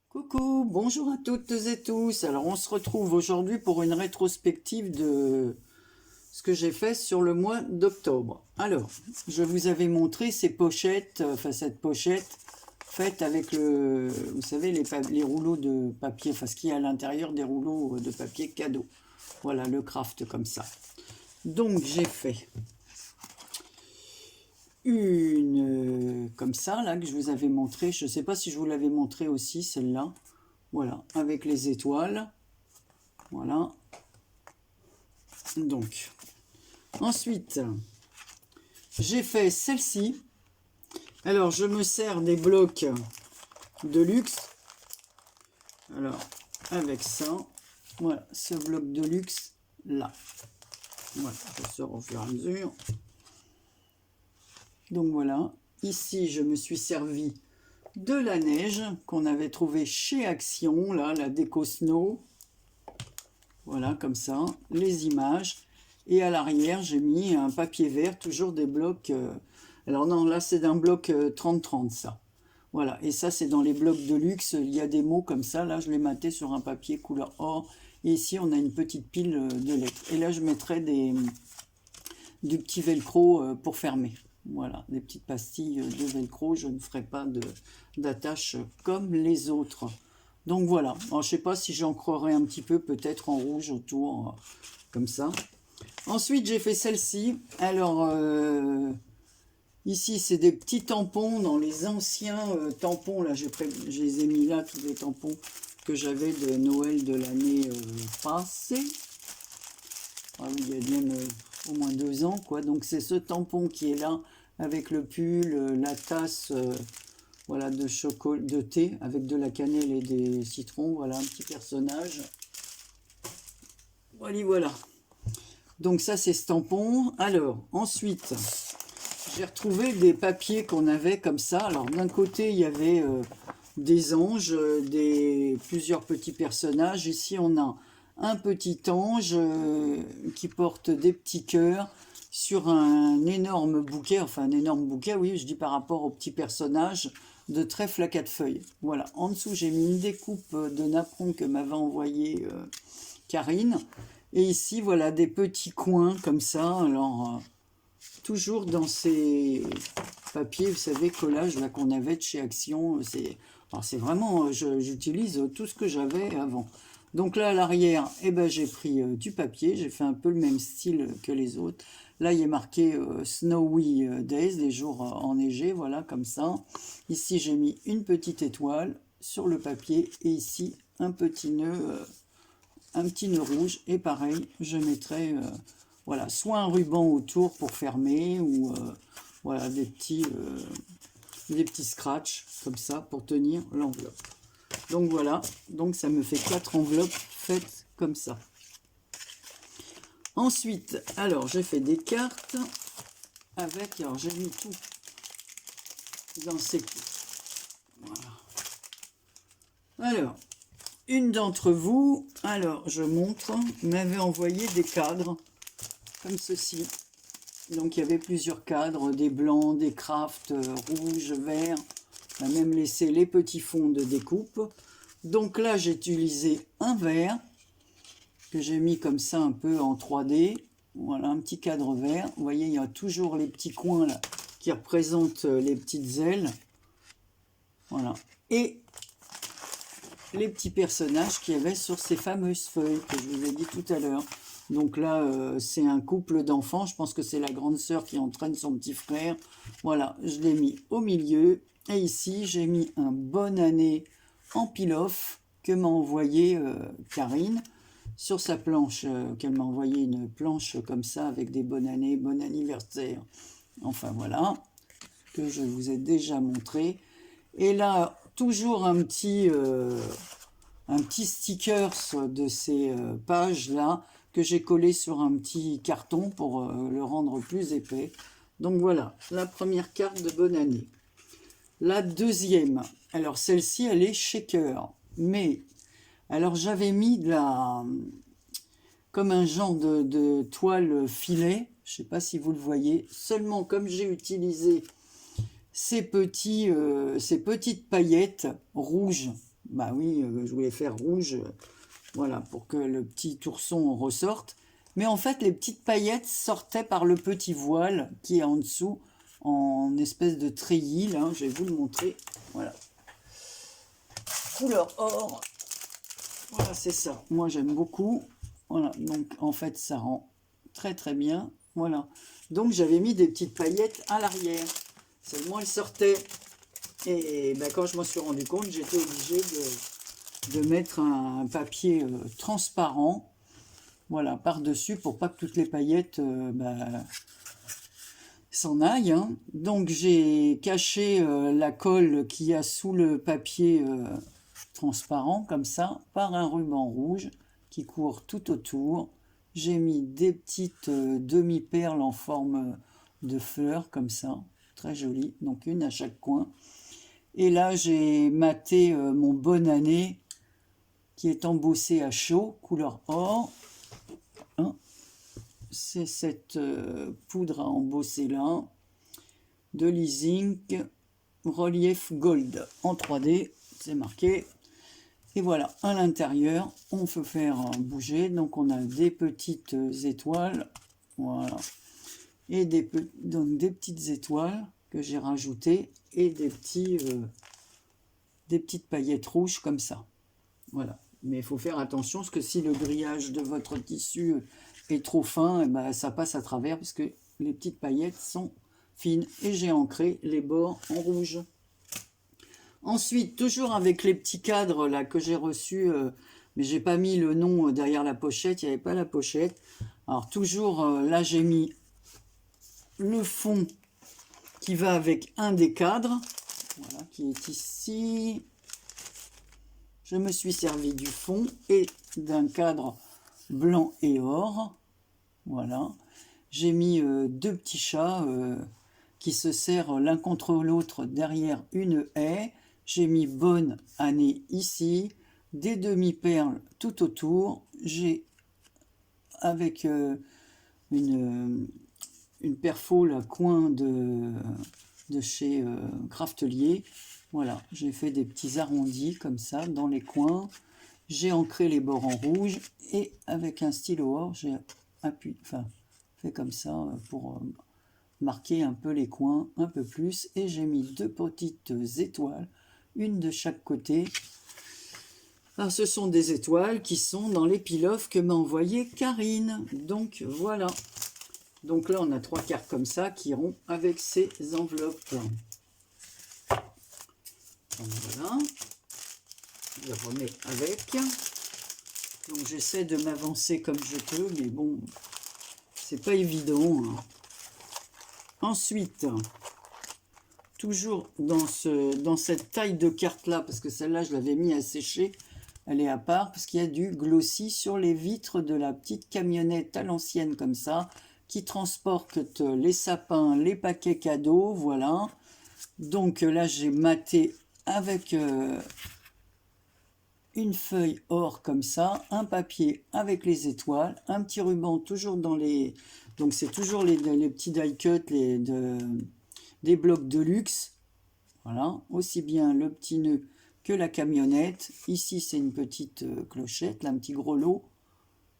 Coucou, bonjour à toutes et tous. Alors on se retrouve aujourd'hui pour une rétrospective de ce que j'ai fait sur le mois d'octobre. Alors, je vous avais montré ces pochettes, enfin cette pochette faite avec vous savez, les rouleaux de papier, enfin ce qu'il y a à l'intérieur des rouleaux de papier cadeau. Voilà, le craft comme ça. Donc j'ai fait une comme ça, là, que je vous avais montré. Je ne sais pas si je vous l'avais montré aussi, celle-là. Voilà, avec les étoiles. Voilà. Donc, ensuite, j'ai fait celle-ci. Alors, je me sers des blocs de luxe. Alors, avec ça, voilà, ce bloc de luxe, là. Voilà, je sors au fur et à mesure. Donc voilà, ici, je me suis servi de la neige qu'on avait trouvé chez Action, là, la déco snow. Voilà, comme ça, les images. Et à l'arrière, j'ai mis un papier vert, toujours des blocs. Alors non, là, c'est d'un bloc 30-30, ça. Voilà, et ça, c'est dans les blocs de luxe. Il y a des mots comme ça. Là, je l'ai maté sur un papier couleur or. Et ici, on a une petite pile de lettres. Et là, je mettrai du petit velcro pour fermer. Voilà, des petites pastilles de velcro. Je ne ferai pas d'attache comme les autres. Donc voilà, alors, je ne sais pas si j'ancrerai un petit peu, peut-être en rouge autour, comme ça. Ensuite, j'ai fait celle-ci. Alors, ici, c'est des petits tampons dans les anciens tampons. Là, je les ai mis là, tous les tampons que j'avais de Noël de l'année passée. Ah oui, il y a bien au moins 2 ans, quoi. Donc, c'est ce tampon qui est là, avec le pull, la tasse... voilà, de chocolat, de thé avec de la cannelle et des citrons. Voilà, un petit personnage. Voilà, voilà. Donc ça, c'est ce tampon. Alors, ensuite, j'ai retrouvé des papiers qu'on avait comme ça. Alors, d'un côté, il y avait des anges, plusieurs petits personnages. Ici, on a un petit ange qui porte des petits cœurs sur un énorme bouquet. Enfin, un énorme bouquet, oui, je dis par rapport au petit personnage de trèfle à 4 feuilles. Voilà, en dessous j'ai mis une découpe de napperon que m'avait envoyé Karine. Et ici, voilà, des petits coins comme ça. Alors, toujours dans ces papiers, vous savez, collages là qu'on avait de chez Action. C'est vraiment, j'utilise tout ce que j'avais avant. Donc là, à l'arrière, eh ben, j'ai pris du papier. J'ai fait un peu le même style que les autres. Là, il est marqué Snowy Days, des jours enneigés, voilà, comme ça. Ici, j'ai mis une petite étoile sur le papier. Et ici, un petit nœud rouge. Et pareil, je mettrai, voilà, soit un ruban autour pour fermer, ou voilà, des petits scratchs, comme ça, pour tenir l'enveloppe. Donc voilà, donc ça me fait 4 enveloppes faites comme ça. Ensuite, alors j'ai fait des cartes avec, alors j'ai mis tout dans ces... Voilà. Alors, une d'entre vous, alors je montre, m'avait envoyé des cadres comme ceci. Donc il y avait plusieurs cadres, des blancs, des crafts rouges, verts. On a même laissé les petits fonds de découpe. Donc là, j'ai utilisé un vert que j'ai mis comme ça un peu en 3D. Voilà, un petit cadre vert. Vous voyez, il y a toujours les petits coins là qui représentent les petites ailes. Voilà. Et les petits personnages qu'il y avait sur ces fameuses feuilles que je vous ai dit tout à l'heure. Donc là, c'est un couple d'enfants. Je pense que c'est la grande sœur qui entraîne son petit frère. Voilà, je l'ai mis au milieu. Et ici, j'ai mis un bonne année en peel-off que m'a envoyé Karine sur sa planche, qu'elle m'a envoyé une planche comme ça avec des bonnes années, bon anniversaire. Enfin voilà, que je vous ai déjà montré. Et là, toujours un petit sticker de ces pages-là que j'ai collé sur un petit carton pour le rendre plus épais. Donc voilà, la première carte de bonne année. La deuxième, alors celle-ci, elle est shaker. Mais, alors j'avais mis comme un genre de toile filet Je ne sais pas si vous le voyez. Seulement, comme j'ai utilisé ces petites paillettes rouges, bah oui, je voulais faire rouge, voilà, pour que le petit ourson ressorte. Mais en fait, les petites paillettes sortaient par le petit voile qui est en dessous, en espèce de treillis, là, je vais vous le montrer, voilà. Couleur or, voilà, c'est ça. Moi, j'aime beaucoup. Voilà, donc en fait, ça rend très très bien. Voilà. Donc, j'avais mis des petites paillettes à l'arrière. Seulement, elles sortaient. Et ben, quand je m'en suis rendu compte, j'étais obligée de mettre un papier transparent, voilà, par-dessus, pour pas que toutes les paillettes s'en aillent. Hein. Donc, j'ai caché la colle qu'il y a sous le papier transparent comme ça par un ruban rouge qui court tout autour. J'ai mis des petites demi-perles en forme de fleurs comme ça, très jolies, donc une à chaque coin. Et là j'ai maté mon bonne année qui est embossé à chaud, couleur or. Hein, c'est cette poudre à embosser là, de Leasing Relief Gold en 3D, c'est marqué. Et voilà, à l'intérieur, on peut faire bouger. Donc, on a des petites étoiles. Voilà. Et donc des petites étoiles que j'ai rajoutées. Et des petites paillettes rouges comme ça. Voilà. Mais il faut faire attention, parce que si le grillage de votre tissu est trop fin, et ben, ça passe à travers, parce que les petites paillettes sont fines. Et j'ai ancré les bords en rouge. Ensuite, toujours avec les petits cadres là que j'ai reçus, mais j'ai pas mis le nom derrière la pochette, il n'y avait pas la pochette. Alors toujours, là j'ai mis le fond qui va avec un des cadres, voilà, qui est ici. Je me suis servi du fond et d'un cadre blanc et or, voilà. J'ai mis deux petits chats qui se serrent l'un contre l'autre derrière une haie. J'ai mis bonne année ici, des demi-perles tout autour. J'ai, avec une perfo, la coin de chez Craftelier, voilà, j'ai fait des petits arrondis comme ça dans les coins. J'ai ancré les bords en rouge et avec un stylo or, j'ai fait comme ça pour marquer un peu les coins un peu plus. Et j'ai mis deux petites étoiles, une de chaque côté. Alors, ce sont des étoiles qui sont dans les peel-off que m'a envoyé Karine. Donc voilà. Donc là, on a 3 cartes comme ça qui iront avec ces enveloppes. Donc voilà. Je les remets avec. Donc j'essaie de m'avancer comme je peux, mais bon, c'est pas évident. Hein. Ensuite, toujours dans cette taille de carte là, parce que celle-là je l'avais mis à sécher, elle est à part, parce qu'il y a du glossy sur les vitres de la petite camionnette à l'ancienne comme ça, qui transporte les sapins, les paquets cadeaux, voilà. Donc là j'ai maté avec une feuille or comme ça, un papier avec les étoiles, un petit ruban toujours dans les... Donc c'est toujours les petits die cut des blocs de luxe. Voilà, aussi bien le petit nœud que la camionnette. Ici c'est une petite clochette, là, un petit gros lot.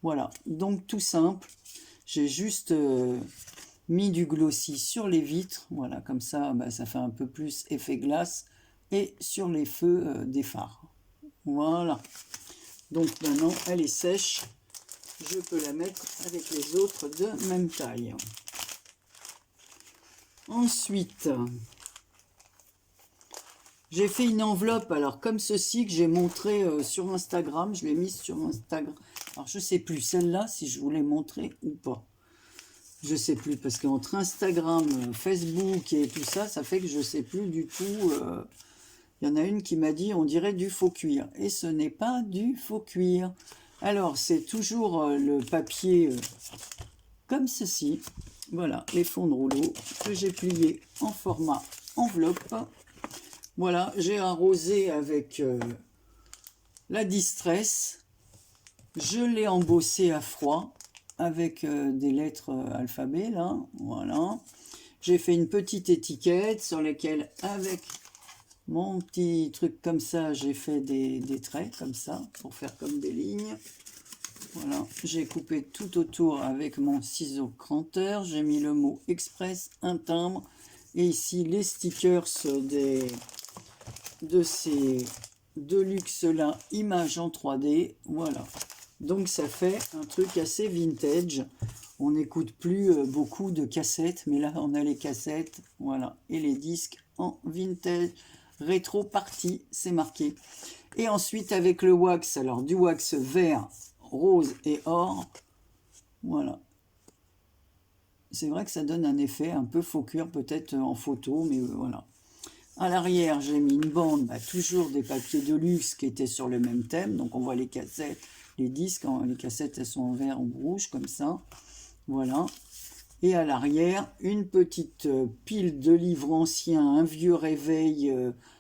Voilà, donc tout simple. J'ai juste mis du glossy sur les vitres. Voilà, comme ça, bah, ça fait un peu plus effet glace. Et sur les feux des phares. Voilà. Donc maintenant, elle est sèche. Je peux la mettre avec les autres de même taille. Ensuite, j'ai fait une enveloppe, alors comme ceci, que j'ai montré sur Instagram. Je l'ai mise sur Instagram. Alors, je ne sais plus celle-là, si je vous l'ai montré ou pas. Je ne sais plus, parce qu'entre Instagram, Facebook et tout ça, ça fait que je ne sais plus du tout... Il y en a une qui m'a dit, on dirait du faux cuir. Et ce n'est pas du faux cuir. Alors, c'est toujours le papier comme ceci. Voilà, les fonds de rouleau que j'ai pliés en format enveloppe. Voilà, j'ai arrosé avec la Distress. Je l'ai embossé à froid. avec des lettres alphabet, là, voilà. J'ai fait une petite étiquette sur laquelle, avec mon petit truc comme ça, j'ai fait des traits comme ça, pour faire comme des lignes. Voilà, j'ai coupé tout autour avec mon ciseau cranteur, j'ai mis le mot express, un timbre, et ici les stickers de ces Deluxe là, images en 3D, voilà. Donc ça fait un truc assez vintage. On n'écoute plus beaucoup de cassettes, mais là on a les cassettes, voilà, et les disques en vintage, rétro party, c'est marqué. Et ensuite avec le wax, alors du wax vert, rose et or, voilà. C'est vrai que ça donne un effet un peu faux cuir peut-être en photo, mais voilà. À l'arrière, j'ai mis une bande, toujours des papiers de luxe qui étaient sur le même thème. Donc on voit les cassettes, les disques, les cassettes elles sont en vert ou rouge comme ça. Voilà. Et à l'arrière, une petite pile de livres anciens, un vieux réveil,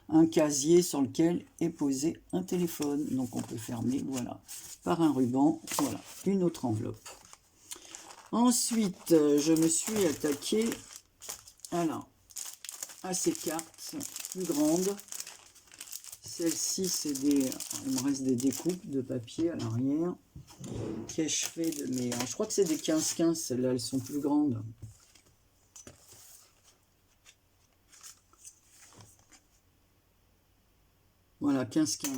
un casier sur lequel est posé un téléphone. Donc on peut fermer, voilà, par un ruban. Voilà, une autre enveloppe. Ensuite, je me suis attaquée à ces cartes plus grandes. Celle-ci, c'est des... Il me reste des découpes de papier à l'arrière. Qu'ai-je fait de mes... Je crois que c'est des 15-15, celles-là, elles sont plus grandes. Voilà, 15-15.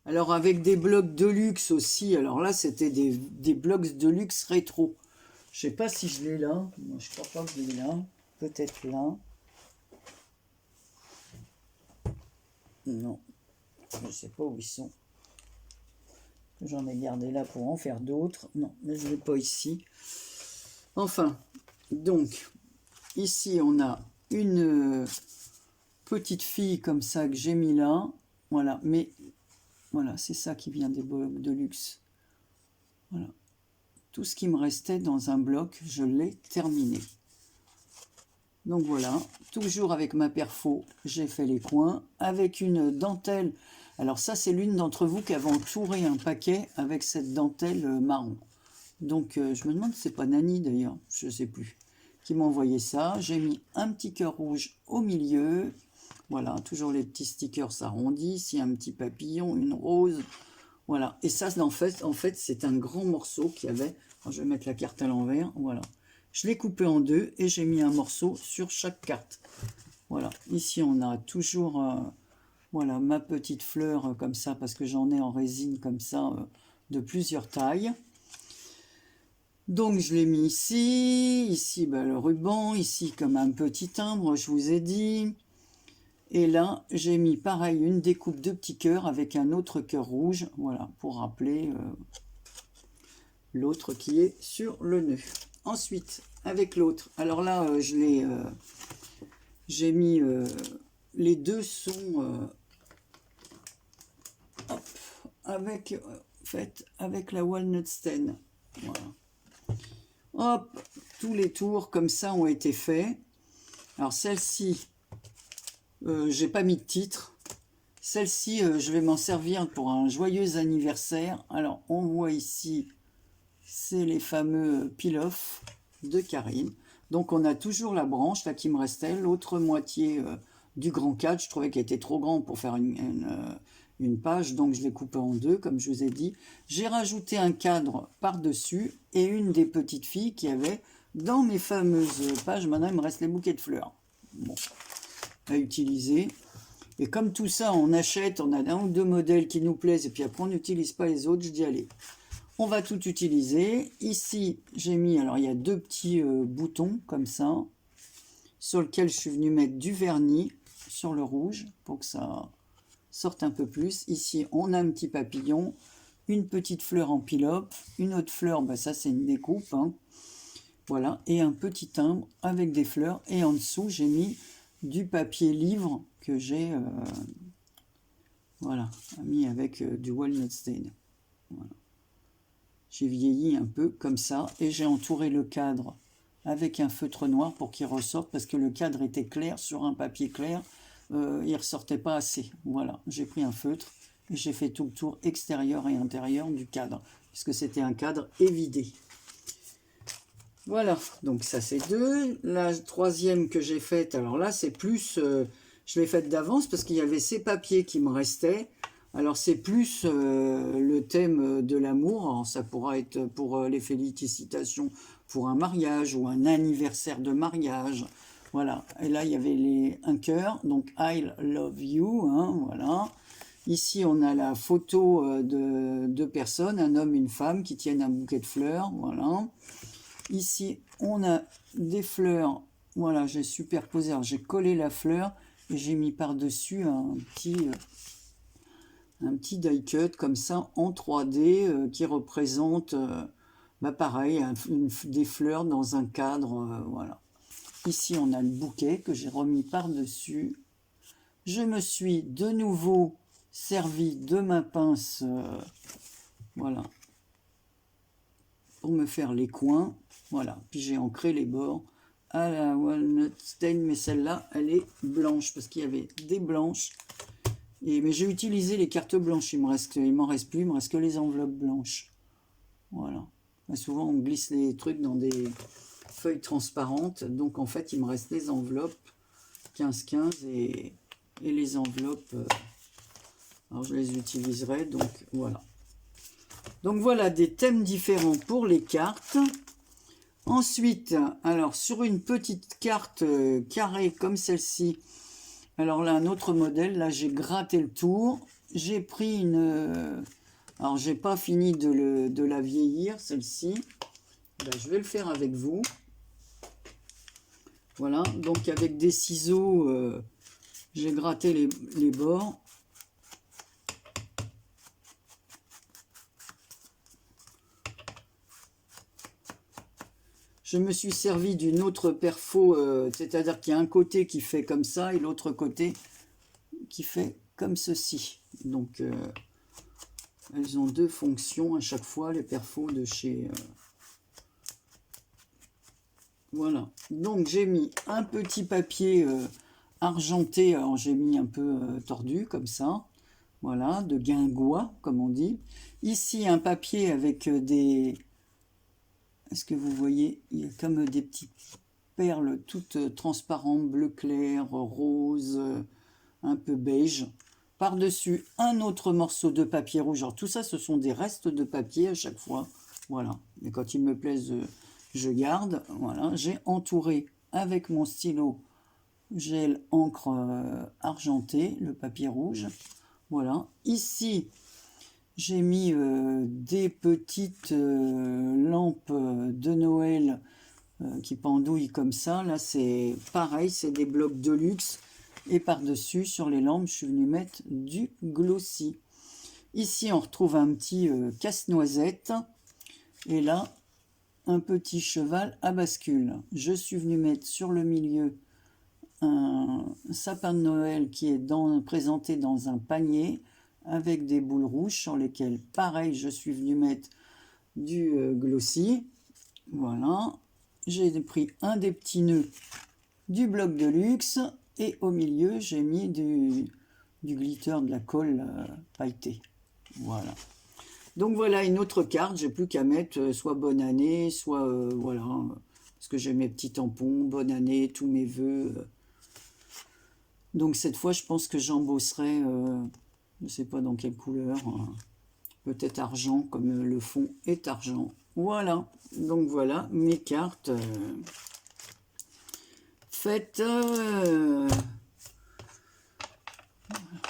Alors, avec des blocs de luxe aussi. Alors là, c'était des blocs de luxe rétro. Je sais pas si je l'ai là. Moi, je crois pas que je l'ai là. Peut-être là. Non. Je ne sais pas où ils sont. J'en ai gardé là pour en faire d'autres. Non, mais je ne l'ai pas ici. Enfin, donc, ici, on a une petite fille comme ça que j'ai mis là. Voilà, mais voilà, c'est ça qui vient des blocs de luxe. Voilà. Tout ce qui me restait dans un bloc, je l'ai terminé. Donc voilà, toujours avec ma perfo, j'ai fait les coins, avec une dentelle. Alors ça, c'est l'une d'entre vous qui avait entouré un paquet avec cette dentelle marron. Donc je me demande si c'est pas Nani d'ailleurs, je sais plus, qui m'a envoyé ça. J'ai mis un petit cœur rouge au milieu. Voilà, toujours les petits stickers arrondis. Ici, un petit papillon, une rose. Voilà, et ça, en fait c'est un grand morceau qu'il y avait. Alors, je vais mettre la carte à l'envers, voilà. Je l'ai coupé en deux et j'ai mis un morceau sur chaque carte. Voilà, ici on a toujours voilà, ma petite fleur comme ça, parce que j'en ai en résine comme ça, de plusieurs tailles. Donc je l'ai mis ici le ruban, ici comme un petit timbre, je vous ai dit. Et là, j'ai mis pareil, une découpe de petits cœurs avec un autre cœur rouge, voilà, pour rappeler l'autre qui est sur le nœud. Ensuite, avec l'autre, alors là, j'ai mis, les deux sont avec, avec la walnut stain. Voilà. Hop, tous les tours comme ça ont été faits. Alors celle-ci, j'ai pas mis de titre. Celle-ci, je vais m'en servir pour un joyeux anniversaire. Alors, on voit ici, c'est les fameux peel-off de Karine. Donc, on a toujours la branche là qui me restait. L'autre moitié du grand cadre, je trouvais qu'elle était trop grande pour faire une page. Donc, je l'ai coupé en deux, comme je vous ai dit. J'ai rajouté un cadre par-dessus et une des petites filles qui avait dans mes fameuses pages. Maintenant, il me reste les bouquets de fleurs. Bon, à utiliser. Et comme tout ça, on achète, on a un ou deux modèles qui nous plaisent, et puis après on n'utilise pas les autres, je dis allez, on va tout utiliser. Ici, j'ai mis, alors il y a deux petits boutons comme ça, sur lequel je suis venu mettre du vernis sur le rouge, pour que ça sorte un peu plus. Ici, on a un petit papillon, une petite fleur en pilope, une autre fleur, ça c'est une découpe, hein. Voilà, et un petit timbre avec des fleurs, et en dessous, j'ai mis du papier livre que j'ai voilà, mis avec du walnut stain. Voilà. J'ai vieilli un peu comme ça et j'ai entouré le cadre avec un feutre noir pour qu'il ressorte, parce que le cadre était clair sur un papier clair, il ressortait pas assez. Voilà, j'ai pris un feutre et j'ai fait tout le tour extérieur et intérieur du cadre, puisque c'était un cadre évidé. Voilà, donc ça c'est 2. La troisième que j'ai faite, alors là c'est plus, je l'ai faite d'avance parce qu'il y avait ces papiers qui me restaient. Alors c'est plus le thème de l'amour. Alors, ça pourra être pour les félicitations pour un mariage ou un anniversaire de mariage. Voilà, et là il y avait un cœur, donc I love you, hein, voilà. Ici on a la photo de deux personnes, un homme et une femme qui tiennent un bouquet de fleurs, voilà. Ici, on a des fleurs. Voilà, j'ai superposé. J'ai collé la fleur et j'ai mis par-dessus un petit die cut comme ça en 3D qui représente, pareil, des fleurs dans un cadre. Voilà. Ici, on a le bouquet que j'ai remis par-dessus. Je me suis de nouveau servi de ma pince, voilà, pour me faire les coins. Voilà, puis j'ai ancré les bords à la walnut stain, mais celle-là, elle est blanche, parce qu'il y avait des blanches. Mais j'ai utilisé les cartes blanches, il m'en reste plus, il me reste que les enveloppes blanches. Voilà. Et souvent, on glisse les trucs dans des feuilles transparentes, donc en fait, il me reste les enveloppes 15-15 et les enveloppes, alors je les utiliserai, donc voilà. Donc voilà, des thèmes différents pour les cartes. Ensuite, alors sur une petite carte carrée comme celle-ci, alors là un autre modèle, là j'ai gratté le tour, j'ai pris une, alors j'ai pas fini de la vieillir celle-ci, je vais le faire avec vous. Voilà, donc avec des ciseaux, j'ai gratté les bords. Je me suis servi d'une autre perfo, c'est-à-dire qu'il y a un côté qui fait comme ça et l'autre côté qui fait comme ceci. Donc, elles ont deux fonctions à chaque fois, les perfos de chez... Voilà. Donc, j'ai mis un petit papier argenté, alors j'ai mis un peu tordu comme ça. Voilà, de guingois, comme on dit. Ici, un papier avec des... Est-ce que vous voyez, il y a comme des petites perles toutes transparentes, bleu clair, rose, un peu beige. Par-dessus, un autre morceau de papier rouge. Alors tout ça, ce sont des restes de papier à chaque fois. Voilà. Et quand ils me plaisent, je garde. Voilà. J'ai entouré avec mon stylo gel encre argenté, le papier rouge. Voilà. Ici, j'ai mis des petites lampes de Noël qui pendouillent comme ça. Là, c'est pareil, c'est des blocs de luxe. Et par-dessus, sur les lampes, je suis venu mettre du glossy. Ici, on retrouve un petit casse-noisette. Et là, un petit cheval à bascule. Je suis venu mettre sur le milieu un sapin de Noël qui est présenté dans un panier avec des boules rouges sur lesquelles, pareil, je suis venu mettre du glossy. Voilà. J'ai pris un des petits nœuds du bloc de luxe et au milieu, j'ai mis du glitter, de la colle pailletée. Voilà. Donc voilà une autre carte. J'ai plus qu'à mettre soit bonne année, soit voilà, parce que j'ai mes petits tampons, bonne année, tous mes vœux. Donc cette fois, je pense que j'embosserai, je ne sais pas dans quelle couleur, peut-être argent, comme le fond est argent. Voilà, donc voilà mes cartes faites.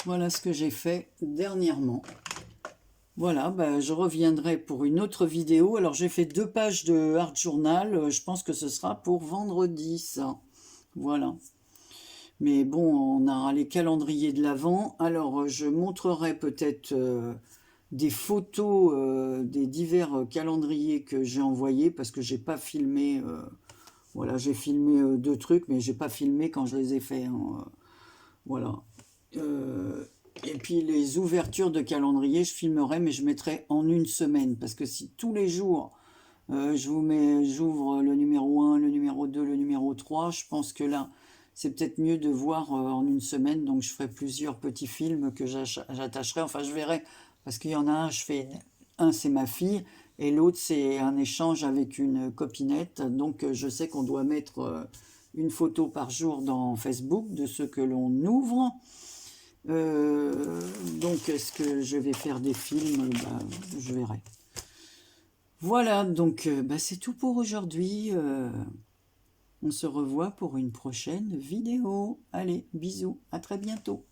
Voilà ce que j'ai fait dernièrement. Voilà, je reviendrai pour une autre vidéo. Alors j'ai fait 2 pages de Art Journal, je pense que ce sera pour vendredi ça. Voilà. Mais bon, on a les calendriers de l'Avent. Alors, je montrerai peut-être des photos des divers calendriers que j'ai envoyés parce que j'ai pas filmé. Voilà, j'ai filmé 2 trucs, mais j'ai pas filmé quand je les ai faits. Hein, voilà. Et puis les ouvertures de calendrier, je filmerai, mais je mettrai en une semaine parce que si tous les jours j'ouvre le numéro 1, le numéro 2, le numéro 3, je pense que là, c'est peut-être mieux de voir en une semaine. Donc, je ferai plusieurs petits films que j'attacherai. Enfin, je verrai, parce qu'il y en a un, un c'est ma fille, Et l'autre, c'est un échange avec une copinette. Donc, je sais qu'on doit mettre une photo par jour dans Facebook de ce que l'on ouvre. Donc, est-ce que je vais faire des films? Je verrai. Voilà, donc c'est tout pour aujourd'hui. On se revoit pour une prochaine vidéo. Allez, bisous, à très bientôt.